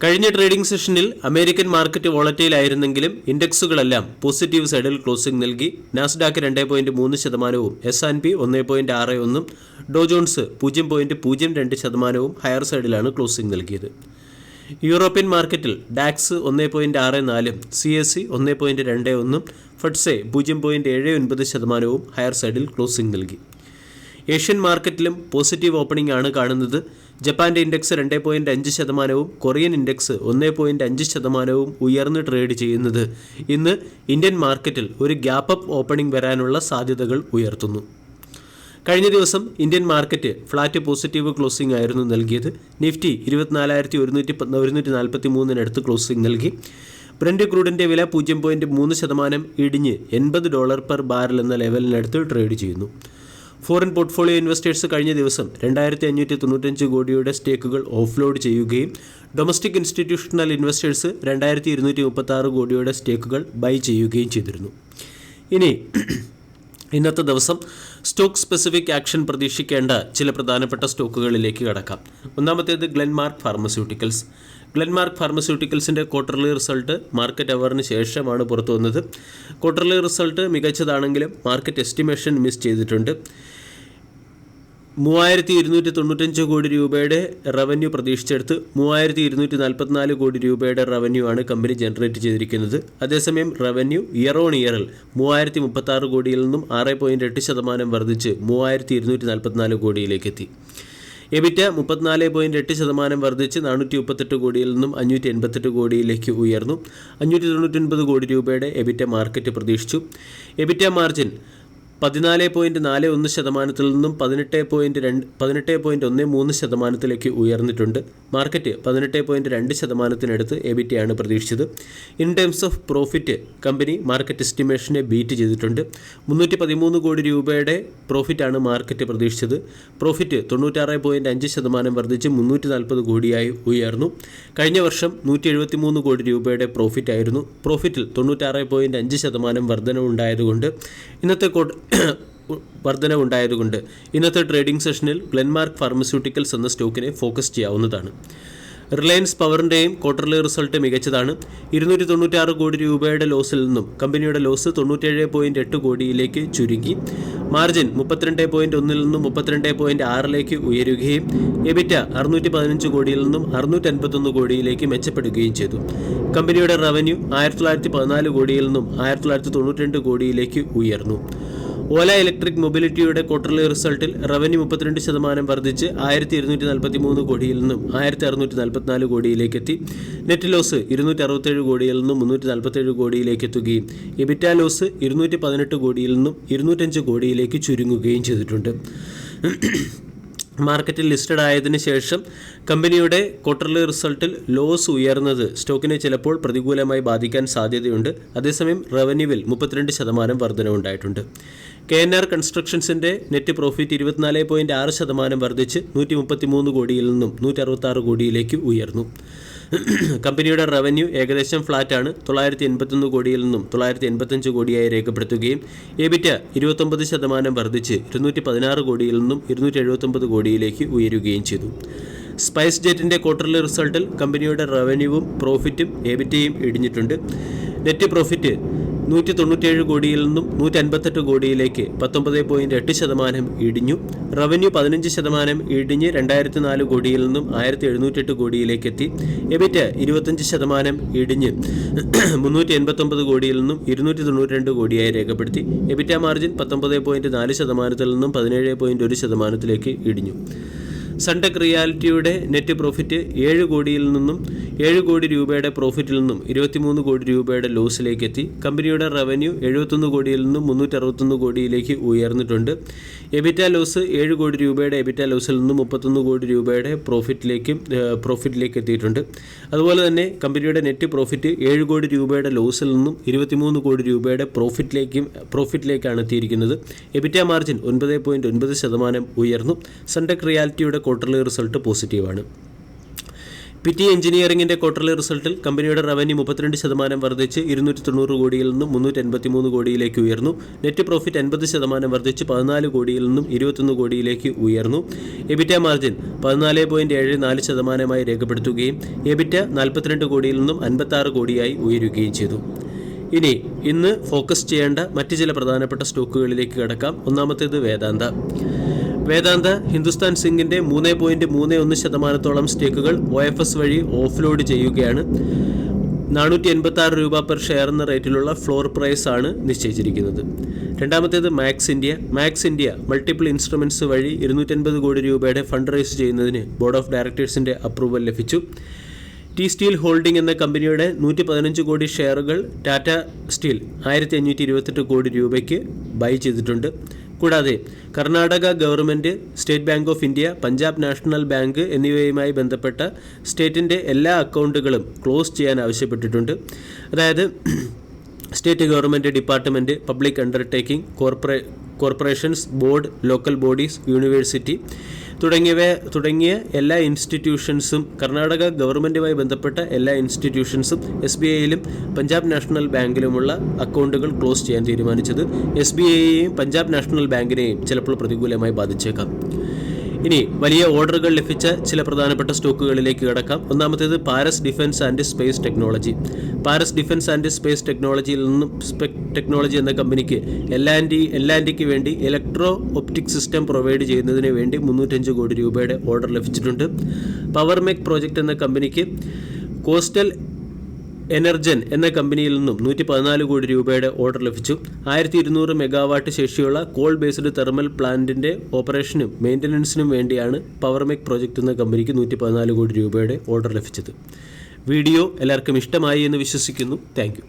കഴിഞ്ഞ ട്രേഡിംഗ് സെഷനിൽ American market volatile ആയിരുന്നെങ്കിലും ഇൻഡെക്സുകളെല്ലാം positive സൈഡിൽ ക്ലോസിംഗ് നൽകി. നാസ്ഡാക്ക് 2.3%, S&P 1.61%, ഡോ ജോൺസ് 0.02% ഹയർ സൈഡിലാണ് ക്ലോസിംഗ് നൽകിയത്. യൂറോപ്യൻ മാർക്കറ്റിൽ ഡാക്സ് 1.64%, CAC 1.21%, FTSE 0.79% ഹയർ സൈഡിൽ ക്ലോസിംഗ് നൽകി. ഏഷ്യൻ മാർക്കറ്റിലും പോസിറ്റീവ് ഓപ്പണിംഗ് ആണ് കാണുന്നത്. ജപ്പാന്റെ ഇൻഡെക്സ് 2.5%, കൊറിയൻ ഇൻഡെക്സ് 1.5% ഉയർന്ന് ട്രേഡ് ചെയ്യുന്നത് ഇന്ന് ഇന്ത്യൻ മാർക്കറ്റിൽ ഒരു ഗ്യാപ്പ് അപ്പ് ഓപ്പണിംഗ് വരാനുള്ള സാധ്യതകൾ ഉയർത്തുന്നു. കഴിഞ്ഞ ദിവസം Indian market flat positive closing ആയിരുന്നു നൽകിയത്. നിഫ്റ്റി 24,143 ക്ലോസിംഗ് നൽകി. ബ്രന്റ് ക്രൂഡിന്റെ വില 0.3% ഇടിഞ്ഞ് $80 പെർ ബാരൽ എന്ന ലെവലിനടുത്ത് ട്രേഡ് ചെയ്യുന്നു. ഫോറിൻ പോർട്ട്ഫോളിയോ ഇൻവെസ്റ്റേഴ്സ് കഴിഞ്ഞ ദിവസം 2,595 കോടിയുടെ സ്റ്റേക്കുകൾ ഓഫ്ലോഡ് ചെയ്യുകയും ഡൊമസ്റ്റിക് ഇൻസ്റ്റിറ്റ്യൂഷണൽ ഇൻവെസ്റ്റേഴ്സ് 2,236 കോടിയുടെ സ്റ്റേക്കുകൾ ബൈ ചെയ്യുകയും ചെയ്തിരുന്നു. ഇനി ഇന്നത്തെ ദിവസം സ്റ്റോക്ക് സ്പെസിഫിക് ആക്ഷൻ പ്രതീക്ഷിക്കേണ്ട ചില പ്രധാനപ്പെട്ട സ്റ്റോക്കുകളിലേക്ക് കടക്കാം. ഒന്നാമത്തേത് ഗ്ലെൻമാർക്ക് ഫാർമസ്യൂട്ടിക്കൽസ്. ഗ്ലെൻമാർക്ക് ഫാർമസ്യൂട്ടിക്കൽസിൻ്റെ ക്വാർട്ടർലി റിസൾട്ട് മാർക്കറ്റ് അവറിന് ശേഷമാണ് പുറത്തു വന്നത്. ക്വാർട്ടർലി റിസൾട്ട് മികച്ചതാണെങ്കിലും മാർക്കറ്റ് എസ്റ്റിമേഷൻ മിസ് ചെയ്തിട്ടുണ്ട്. 3,295 കോടി രൂപയുടെ റവന്യൂ പ്രതീക്ഷിച്ചെടുത്ത് 3,244 കോടി രൂപയുടെ റവന്യൂ ആണ് കമ്പനി ജനറേറ്റ് ചെയ്തിരിക്കുന്നത്. അതേസമയം റവന്യൂ ഇയർ ഓൺ ഇയറിൽ 3,036 കോടിയിൽ നിന്നും 6.8% വർദ്ധിച്ച് 3,244 കോടിയിലേക്ക് എത്തി. എബിറ്റ 34.8% വർദ്ധിച്ച് 438 കോടിയിൽ നിന്നും 588 കോടിയിലേക്ക് ഉയർന്നു. 599 കോടി രൂപയുടെ എബിറ്റ മാർക്കറ്റ് പ്രതീക്ഷിച്ചു. എബിറ്റ മാർജിൻ 14.41% നിന്നും 18.13% ഉയർന്നിട്ടുണ്ട്. മാർക്കറ്റ് 18.2% എബിറ്റയാണ് പ്രതീക്ഷിച്ചത്. In terms of profit company market എസ്റ്റിമേഷനെ ബീറ്റ് ചെയ്തിട്ടുണ്ട്. 313 കോടി രൂപയുടെ പ്രോഫിറ്റാണ് മാർക്കറ്റ് പ്രതീക്ഷിച്ചത്. പ്രോഫിറ്റ് 96.5% വർദ്ധിച്ച് 340 കോടിയായി ഉയർന്നു. കഴിഞ്ഞ വർഷം 173 കോടി രൂപയുടെ പ്രോഫിറ്റ് ആയിരുന്നു. പ്രോഫിറ്റിൽ 96.5% വർധനവുണ്ടായതുകൊണ്ട് ഇന്നത്തെ ട്രേഡിംഗ് സെഷനിൽ ഗ്ലെൻമാർക്ക് ഫാർമസ്യൂട്ടിക്കൽസ് എന്ന സ്റ്റോക്കിനെ ഫോക്കസ് ചെയ്യാവുന്നതാണ്. റിലയൻസ് പവറിൻ്റെയും ക്വാർട്ടർലി റിസൾട്ട് മികച്ചതാണ്. 296 കോടി രൂപയുടെ ലോസിൽ നിന്നും കമ്പനിയുടെ ലോസ് 97.8 കോടിയിലേക്ക് ചുരുങ്ങി. മാർജിൻ 32.1 നിന്നും 32.6 ഉയരുകയും എബിറ്റ 615 കോടിയിൽ നിന്നും 651 കോടിയിലേക്ക് മെച്ചപ്പെടുകയും ചെയ്തു. കമ്പനിയുടെ റവന്യൂ 1914 കോടിയിൽ നിന്നും 1992 കോടിയിലേക്ക് ഉയർന്നു. ഓല ഇലക്ട്രിക് മൊബിലിറ്റിയുടെ ക്വാർട്ടർലി റിസൾട്ടിൽ റവന്യൂ 32% വർദ്ധിച്ച് 1,243 കോടിയിൽ നിന്നും 1,644 കോടിയിലേക്ക് എത്തി. നെറ്റ് ലോസ് 267 കോടിയിൽ നിന്നും 347 കോടിയിലേക്ക് എത്തുകയും എബിറ്റ ലോസ് 218 കോടിയിൽ നിന്നും 205 കോടിയിലേക്ക് ചുരുങ്ങുകയും ചെയ്തിട്ടുണ്ട്. മാർക്കറ്റിൽ ലിസ്റ്റഡ് ആയതിനു ശേഷം കമ്പനിയുടെ ക്വാർട്ടർലി റിസൾട്ടിൽ ലോസ് ഉയർന്നത് സ്റ്റോക്കിനെ ചിലപ്പോൾ പ്രതികൂലമായി ബാധിക്കാൻ സാധ്യതയുണ്ട്. അതേസമയം റവന്യൂവിൽ 32% വർധനവുണ്ടായിട്ടുണ്ട്. KNR കൺസ്ട്രക്ഷൻസിൻ്റെ നെറ്റ് പ്രോഫിറ്റ് 24.6% വർദ്ധിച്ച് 133 കോടിയിൽ നിന്നും 166 കോടിയിലേക്ക് ഉയർന്നു. കമ്പനിയുടെ റവന്യൂ ഏകദേശം ഫ്ലാറ്റാണ്. 981 കോടിയിൽ നിന്നും 985 കോടിയായി രേഖപ്പെടുത്തുകയും എബിറ്റ 29% വർദ്ധിച്ച് 216 കോടിയിൽ നിന്നും 279 കോടിയിലേക്ക് ഉയരുകയും ചെയ്തു. സ്പൈസ് ജെറ്റിൻ്റെ ക്വാർട്ടർലി റിസൾട്ടിൽ കമ്പനിയുടെ റവന്യൂവും പ്രോഫിറ്റും എബിറ്റയും ഇടിഞ്ഞിട്ടുണ്ട്. നെറ്റ് പ്രോഫിറ്റ് 197 കോടിയിൽ നിന്നും 158 കോടിയിലേക്ക് 19.8% ഇടിഞ്ഞു. റവന്യൂ 15% ഇടിഞ്ഞ് 2004 കോടിയിൽ നിന്നും 1708 കോടിയിലേക്ക് എത്തി. എബിറ്റ 25% ഇടിഞ്ഞ് 389 കോടിയിൽ നിന്നും 292 കോടിയായി രേഖപ്പെടുത്തി. എബിറ്റ മാർജിൻ 19.4% നിന്നും 17.1% ഇടിഞ്ഞു. സൺടെക് റിയാലിറ്റിയുടെ നെറ്റ് പ്രോഫിറ്റ് 7 കോടിയിൽ നിന്നും 7 കോടി രൂപയുടെ പ്രോഫിറ്റിൽ നിന്നും 23 കോടി രൂപയുടെ ലോസിലേക്ക് എത്തി. കമ്പനിയുടെ റവന്യൂ 71 കോടിയിൽ നിന്നും 361 കോടിയിലേക്ക് ഉയർന്നിട്ടുണ്ട്. എബിറ്റ ലോസ് 7 കോടി രൂപയുടെ എബിറ്റ ലോസിൽ നിന്നും 31 കോടി രൂപയുടെ പ്രോഫിറ്റിലേക്ക് എത്തിയിട്ടുണ്ട്. അതുപോലെ തന്നെ കമ്പനിയുടെ നെറ്റ് പ്രോഫിറ്റ് 7 കോടി രൂപയുടെ ലോസിൽ നിന്നും 23 കോടി രൂപയുടെ പ്രോഫിറ്റിലേക്കാണ് എത്തിയിരിക്കുന്നത്. എബിറ്റ മാർജിൻ 9.9% ഉയർന്നു. സൺടെക് റിയാലിറ്റിയുടെ ക്വാർട്ടർലി റിസൾട്ട് പോസിറ്റീവാണ്. പിറ്റി എഞ്ചിനീയറിംഗിൻ്റെ ക്വാർട്ടർലി റിസൾട്ടിൽ കമ്പനിയുടെ റവന്യൂ 32% വർദ്ധിച്ച് 290 കോടിയിൽ നിന്നും 383 കോടിയിലേക്ക് ഉയർന്നു. നെറ്റ് പ്രോഫിറ്റ് 50% വർദ്ധിച്ച് 14 കോടിയിൽ നിന്നും 21 കോടിയിലേക്ക് ഉയർന്നു. എബിറ്റ മാർജിൻ 14.74% രേഖപ്പെടുത്തുകയും എബിറ്റ 42 കോടിയിൽ നിന്നും 56 കോടിയായി ഉയരുകയും ചെയ്തു. ഇനി ഇന്ന് ഫോക്കസ് ചെയ്യേണ്ട മറ്റ് ചില പ്രധാനപ്പെട്ട സ്റ്റോക്കുകളിലേക്ക് കടക്കാം. ഒന്നാമത്തേത് വേദാന്ത ഹിന്ദുസ്ഥാൻ സിങ്കിൻ്റെ 3.31% സ്റ്റേക്കുകൾ OFS വഴി ഓഫ്ലോഡ് ചെയ്യുകയാണ്. 486 രൂപ പെർ ഷെയർ എന്ന റേറ്റിലുള്ള ഫ്ലോർ പ്രൈസ് ആണ് നിശ്ചയിച്ചിരിക്കുന്നത്. രണ്ടാമത്തേത് മാക്സ് ഇന്ത്യ മൾട്ടിപ്പിൾ ഇൻസ്ട്രുമെൻറ്റ്സ് വഴി 250 കോടി രൂപയുടെ ഫണ്ട് റൈസ് ചെയ്യുന്നതിന് ബോർഡ് ഓഫ് ഡയറക്ടേഴ്സിൻ്റെ അപ്രൂവൽ ലഭിച്ചു. ടി സ്റ്റീൽ ഹോൾഡിംഗ് എന്ന കമ്പനിയുടെ 115 കോടി ഷെയറുകൾ ടാറ്റ സ്റ്റീൽ 1528 കോടി രൂപയ്ക്ക് ബൈ ചെയ്തിട്ടുണ്ട്. കൂടാതെ Karnataka government, state bank of India, Punjab national bank എന്നിവയുമായി ബന്ധപ്പെട്ട സ്റ്റേറ്റിൻ്റെ എല്ലാ അക്കൗണ്ടുകളും ക്ലോസ് ചെയ്യാൻ ആവശ്യപ്പെട്ടിട്ടുണ്ട്. അതായത് state government department, public undertaking, corporations, board, local bodies, university തുടങ്ങിയ എല്ലാ ഇൻസ്റ്റിറ്റ്യൂഷൻസും, കർണാടക ഗവൺമെൻറ്റുമായി ബന്ധപ്പെട്ട എല്ലാ ഇൻസ്റ്റിറ്റ്യൂഷൻസും SBIയിലും പഞ്ചാബ് നാഷണൽ ബാങ്കിലുമുള്ള അക്കൗണ്ടുകൾ ക്ലോസ് ചെയ്യാൻ തീരുമാനിച്ചത് SBIയെയും പഞ്ചാബ് നാഷണൽ ബാങ്കിനെയും ചിലപ്പോൾ പ്രതികൂലമായി ബാധിച്ചേക്കാം. ഇനി വലിയ ഓർഡറുകൾ ലഭിച്ച ചില പ്രധാനപ്പെട്ട സ്റ്റോക്കുകളിലേക്ക് കടക്കാം. ഒന്നാമത്തേത് Paras defence and space technology. Paras defence and space ടെക്നോളജിയിൽ നിന്നും ടെക്നോളജി എന്ന കമ്പനിക്ക് എല്ലാൻഡിക്ക് വേണ്ടി ഇലക്ട്രോ ഒപ്റ്റിക് സിസ്റ്റം പ്രൊവൈഡ് ചെയ്യുന്നതിന് വേണ്ടി 305 കോടി രൂപയുടെ ഓർഡർ ലഭിച്ചിട്ടുണ്ട്. പവർമെക് പ്രോജക്റ്റ് എന്ന കമ്പനിക്ക് കോസ്റ്റൽ എനർജൻ എന്ന കമ്പനിയിൽ നിന്നും 114 കോടി രൂപയുടെ ഓർഡർ ലഭിച്ചു. 1200 മെഗാവാട്ട് ശേഷിയുള്ള കോൾ ബേസ്ഡ് തെർമൽ പ്ലാന്റിൻ്റെ ഓപ്പറേഷനും മെയിൻ്റനൻസിനും വേണ്ടിയാണ് പവർമെക് പ്രോജക്റ്റ് എന്ന കമ്പനിക്ക് 114 കോടി രൂപയുടെ ഓർഡർ ലഭിച്ചത്. വീഡിയോ എല്ലാവർക്കും ഇഷ്ടമായി എന്ന് വിശ്വസിക്കുന്നു. Thank you.